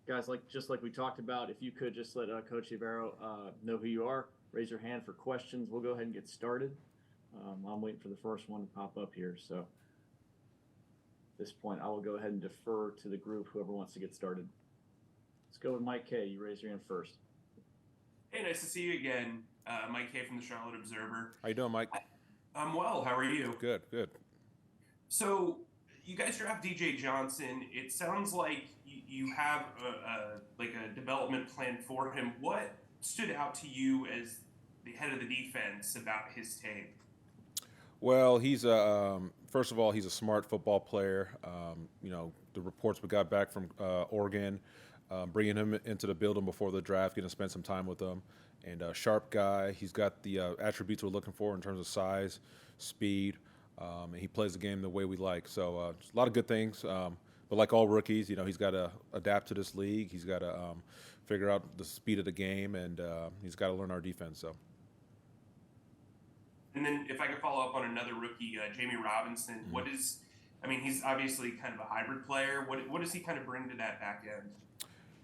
Guys, just like we talked about, if you could just let Coach Evero know who you are, raise your hand for questions. We'll go ahead and get started. I'm waiting for the first one to pop up here. So at this point, I will go ahead and defer to the group, whoever wants to get started. Let's go with Mike K. You raise your hand first. Hey, nice to see you again. Mike K from the Charlotte Observer. How you doing, Mike? I'm well. How are you? Good, good. So, you guys draft DJ Johnson. It sounds like you have a development plan for him. What stood out to you as the head of the defense about his tape? Well, he's first of all, he's a smart football player. The reports we got back from Oregon, bringing him into the building before the draft, getting to spend some time with him, and a sharp guy. He's got the attributes we're looking for in terms of size, speed, and he plays the game the way we like. So just a lot of good things. But like all rookies, he's got to adapt to this league. He's got to figure out the speed of the game, and he's got to learn our defense. So. And then, if I could follow up on another rookie, Jamie Robinson, he's obviously kind of a hybrid player. What does he kind of bring to that back end?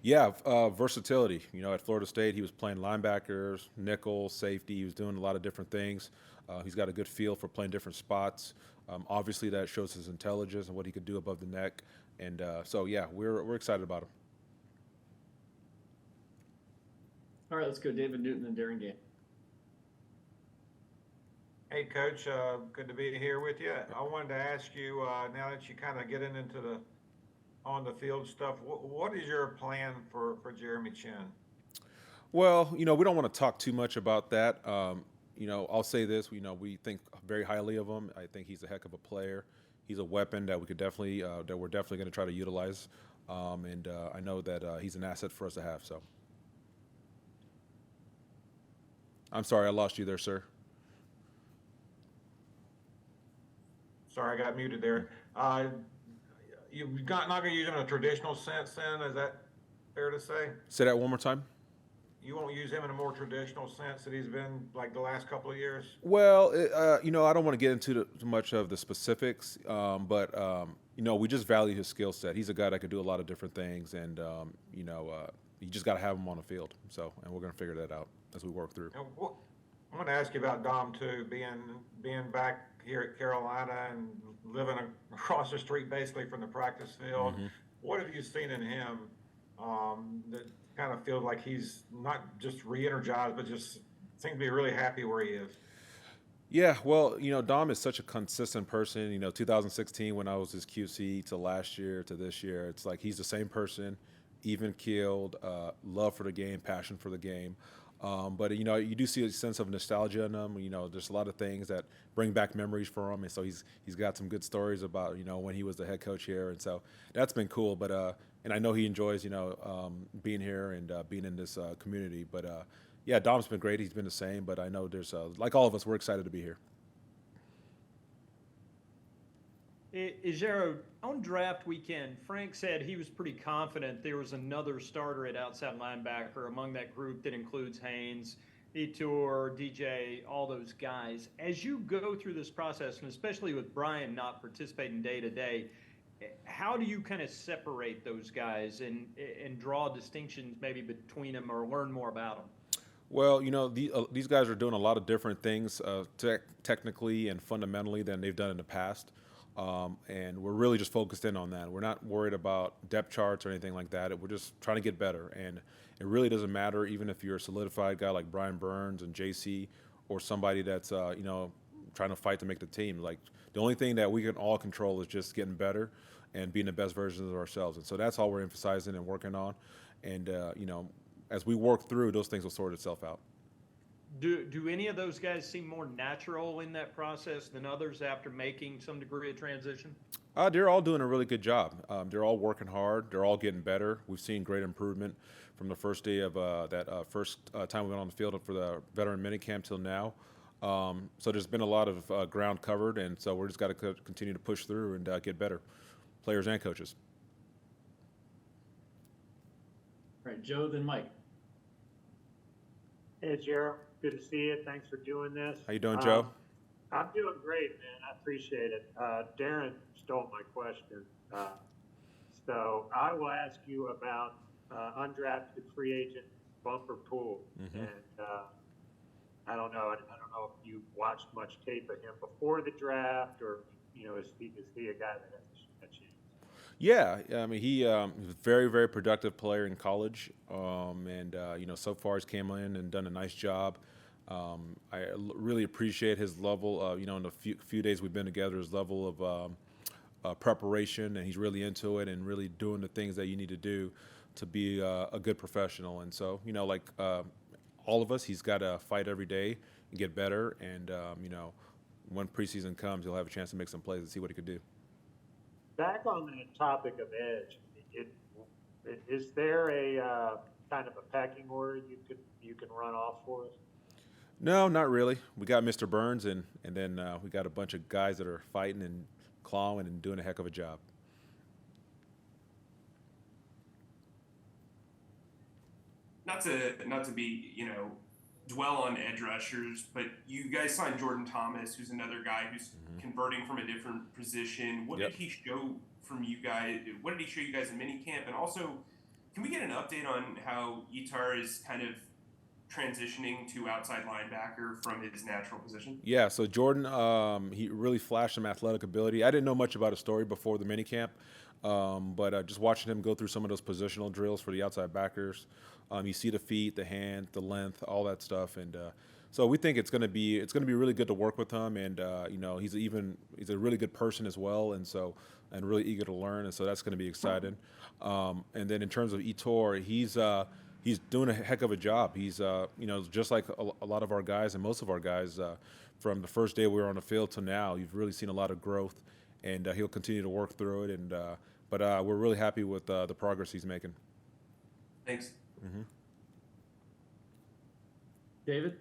Yeah, versatility. At Florida State, he was playing linebackers, nickel, safety. He was doing a lot of different things. He's got a good feel for playing different spots. Obviously, that shows his intelligence and what he could do above the neck. And we're excited about him. All right, let's go David Newton and Darren Gay. Hey, Coach. Good to be here with you. I wanted to ask you, now that you kind of getting into the on the field stuff, what is your plan for Jeremy Chinn? Well, we don't want to talk too much about that. I'll say this: we think very highly of him. I think he's a heck of a player. He's a weapon that we're definitely going to try to utilize, and I know that he's an asset for us to have. So, I'm sorry I lost you there, sir. Sorry, I got muted there. You're not going to use him in a traditional sense, then? Is that fair to say? Say that one more time. You won't use him in a more traditional sense that he's been like the last couple of years? Well, I don't want to get into too much of the specifics, but we just value his skill set. He's a guy that could do a lot of different things, and you just got to have him on the field. So, and we're going to figure that out as we work through. I want to ask you about Dom too, being back here at Carolina and living across the street basically from the practice field. Mm-hmm. What have you seen in him that kind of feels like he's not just re-energized, but just seems to be really happy where he is? Yeah, well, Dom is such a consistent person. 2016 when I was his QC to last year to this year, it's like he's the same person, even keeled, love for the game, passion for the game. But you do see a sense of nostalgia in him. There's a lot of things that bring back memories for him, and so he's got some good stories about when he was the head coach here, and so that's been cool. But and I know he enjoys being here and being in this community. But yeah, Dom's been great. He's been the same. But I know there's like all of us, we're excited to be here. Ejiro, on draft weekend, Frank said he was pretty confident there was another starter at outside linebacker among that group that includes Haynes, Etor, DJ, all those guys. As you go through this process, and especially with Brian not participating day to day, how do you kind of separate those guys and draw distinctions maybe between them or learn more about them? Well, these guys are doing a lot of different things technically and fundamentally than they've done in the past. And we're really just focused in on that. We're not worried about depth charts or anything like that. We're just trying to get better. And it really doesn't matter even if you're a solidified guy like Brian Burns and JC or somebody that's, trying to fight to make the team. Like the only thing that we can all control is just getting better and being the best versions of ourselves. And so that's all we're emphasizing and working on. And, as we work through, those things will sort itself out. Do any of those guys seem more natural in that process than others after making some degree of transition? They're all doing a really good job. They're all working hard. They're all getting better. We've seen great improvement from the first day of that first time we went on the field for the veteran minicamp till now. So there's been a lot of ground covered, and so we're just got to continue to push through and get better, players and coaches. All right, Joe, then Mike. Hey, Ejiro. Good to see you. Thanks for doing this. How you doing, Joe? I'm doing great, man. I appreciate it. Darren stole my question. So I will ask you about undrafted free agent bumper pool, and I don't know. I don't know if you watched much tape of him before the draft, or is he a guy that has a chance? Yeah, I mean he was a very very productive player in college, and so far he's came in and done a nice job. Really appreciate his level. In the few days we've been together, his level of preparation, and he's really into it and really doing the things that you need to do to be a good professional. And so, like all of us, he's got to fight every day and get better. And when preseason comes, he'll have a chance to make some plays and see what he could do. Back on the topic of edge, is there a kind of a pecking order you can run off for us? No, not really. We got Mr. Burns, and then we got a bunch of guys that are fighting and clawing and doing a heck of a job. Not to be dwell on edge rushers, but you guys signed Jordan Thomas, who's another guy who's converting from a different position. What did he show from you guys? What did he show you guys in minicamp? And also, can we get an update on how Ejiro is kind of transitioning to outside linebacker from his natural position? Yeah, so Jordan, he really flashed some athletic ability. I didn't know much about his story before the minicamp, but just watching him go through some of those positional drills for the outside backers, you see the feet, the hand, the length, all that stuff, and so we think it's going to be really good to work with him, and he's a really good person as well, and really eager to learn, and so that's going to be exciting. And then in terms of Ejiro, he's doing a heck of a job. He's just like a lot of our guys and most of our guys from the first day we were on the field to now. You've really seen a lot of growth, and he'll continue to work through it. And but we're really happy with the progress he's making. Thanks. David?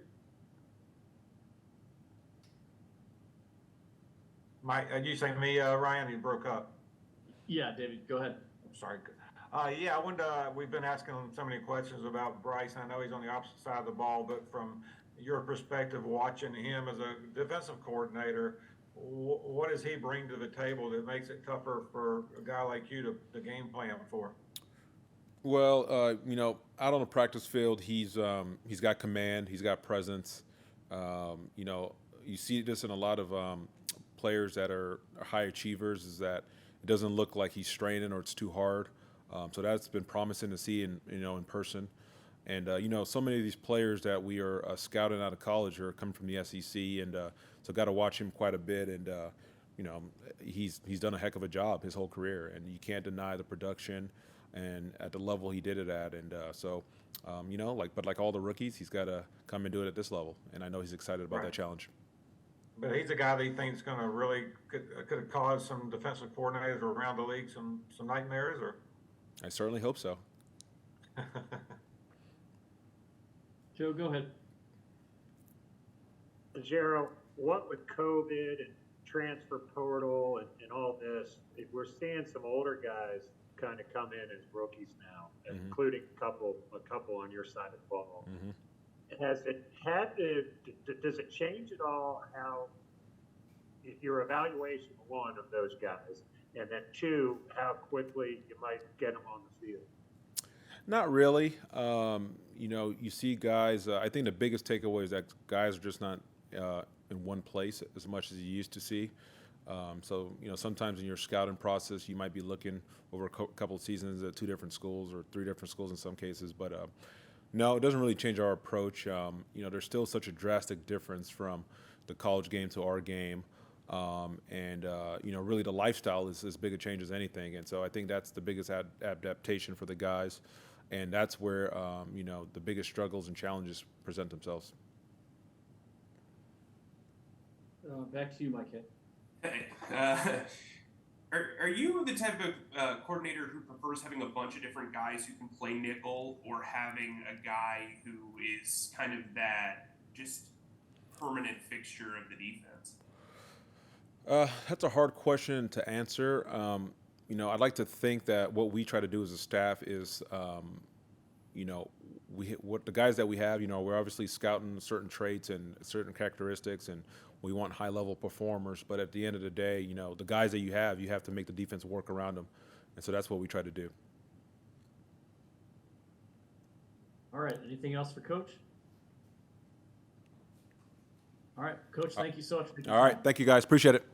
Mike, you saying me, Ryan? You broke up. Yeah, David, go ahead. I'm sorry. Yeah, I wanted we've been asking so many questions about Bryce. I know he's on the opposite side of the ball, but from your perspective, watching him as a defensive coordinator, what does he bring to the table that makes it tougher for a guy like you to game plan for? Well, out on the practice field, he's got command, he's got presence. You see this in a lot of players that are high achievers, is that it doesn't look like he's straining or it's too hard. So that's been promising to see in person. And so many of these players that we are scouting out of college are coming from the SEC, and so got to watch him quite a bit. And he's done a heck of a job his whole career, and you can't deny the production and at the level he did it at. And but like all the rookies, he's got to come and do it at this level. And I know he's excited about that challenge. But he's a guy that he thinks going to really could cause some defensive coordinators around the league some nightmares, or? I certainly hope so. Joe, go ahead. Ejiro, what with COVID and transfer portal and all this, we're seeing some older guys kind of come in as rookies now, including a couple on your side of the ball. Has it does it change at all how your evaluation, one, of those guys, and then two, how quickly you might get them on the field? Not really. You see guys. I think the biggest takeaway is that guys are just not in one place as much as you used to see. So sometimes in your scouting process, you might be looking over a couple of seasons at 2 different schools or 3 different schools in some cases. But no, it doesn't really change our approach. There's still such a drastic difference from the college game to our game. Really the lifestyle is as big a change as anything. And so I think that's the biggest adaptation for the guys. And that's where, the biggest struggles and challenges present themselves. Back to you, Mike. Hey, are you the type of coordinator who prefers having a bunch of different guys who can play nickel, or having a guy who is kind of that just permanent fixture of the defense? That's a hard question to answer. I'd like to think that what we try to do as a staff is, what the guys that we have, we're obviously scouting certain traits and certain characteristics, and we want high-level performers. But at the end of the day, the guys that you have to make the defense work around them, and so that's what we try to do. All right. Anything else for Coach? All right, Coach. Thank you so much. For All right. Thank you, guys. Appreciate it.